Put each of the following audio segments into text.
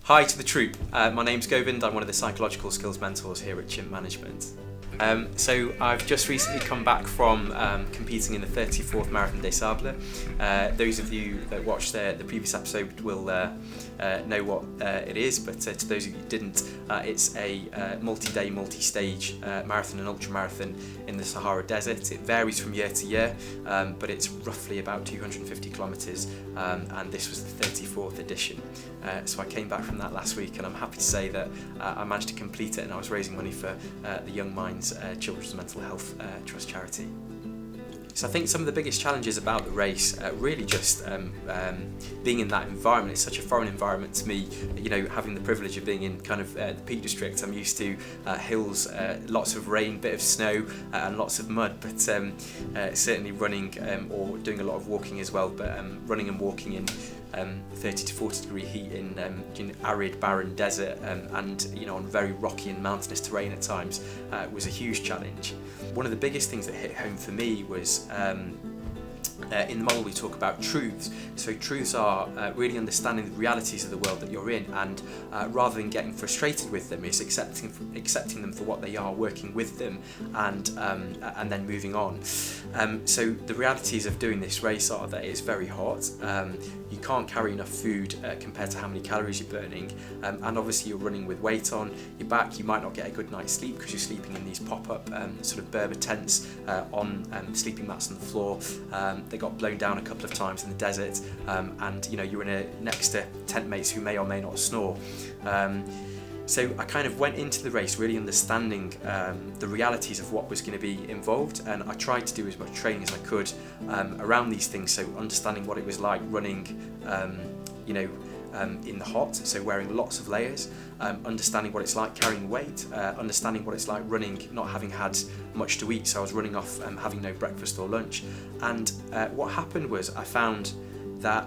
Hi to the troop, my name's Govind, I'm one of the psychological skills mentors here at Chimp Management. So I've just recently come back from competing in the 34th Marathon Des Sable. Those of you that watched the previous episode will know what it is, but to those of you who didn't, it's a multi-day, multi-stage marathon and ultramarathon in the Sahara desert. It varies from year to year, but it's roughly about 250 kilometres, and this was the 34th edition. So I came back from that last week, and I'm happy to say that I managed to complete it, and I was raising money for the Young Minds Children's Mental Health Trust charity. So I think some of the biggest challenges about the race really just being in that environment. It's such a foreign environment to me, you know, having the privilege of being in kind of the Peak District. I'm used to hills, lots of rain, bit of snow and lots of mud, but certainly running or doing a lot of walking as well, but running and walking in 30 to 40 degree heat in arid, barren desert and on very rocky and mountainous terrain at times was a huge challenge. One of the biggest things that hit home for me was in the model we talk about truths. So truths are really understanding the realities of the world that you're in, and rather than getting frustrated with them, is accepting them for what they are, working with them, and then moving on. So the realities of doing this race are that it's very hot. You can't carry enough food compared to how many calories you're burning, and obviously you're running with weight on your back. You might not get a good night's sleep because you're sleeping in these pop-up sort of Berber tents on sleeping mats on the floor. They got blown down a couple of times in the desert, and you're next to tent mates who may or may not snore. So I kind of went into the race really understanding the realities of what was going to be involved, and I tried to do as much training as I could around these things. So understanding what it was like running, in the hot, so wearing lots of layers, understanding what it's like carrying weight, understanding what it's like running not having had much to eat, so I was running off having no breakfast or lunch. And what happened was I found that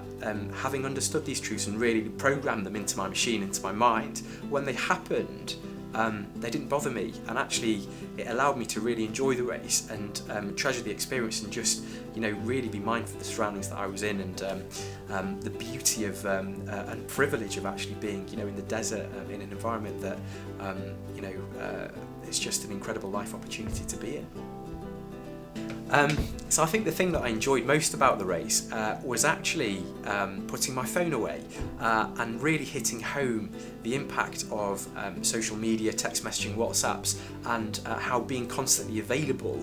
having understood these truths and really programmed them into my machine, into my mind, when they happened, they didn't bother me, and actually it allowed me to really enjoy the race and treasure the experience and just really be mindful of the surroundings that I was in, and the beauty of and privilege of actually being in the desert in an environment that it's just an incredible life opportunity to be in. So I think the thing that I enjoyed most about the race was actually putting my phone away and really hitting home the impact of social media, text messaging, WhatsApps, and how being constantly available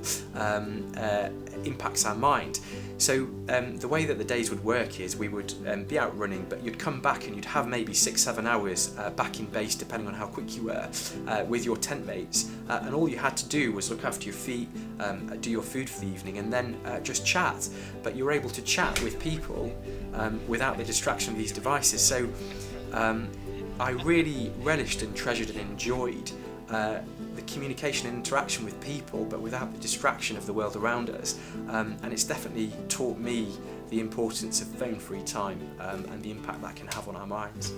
impacts our mind. So the way that the days would work is we would be out running, but you'd come back and you'd have maybe 6-7 hours back in base, depending on how quick you were, with your tent mates, and all you had to do was look after your feet, do your food for the evening, and then just chat. But you're able to chat with people without the distraction of these devices. So I really relished and treasured and enjoyed the communication and interaction with people, but without the distraction of the world around us. And it's definitely taught me the importance of phone-free time and the impact that can have on our minds.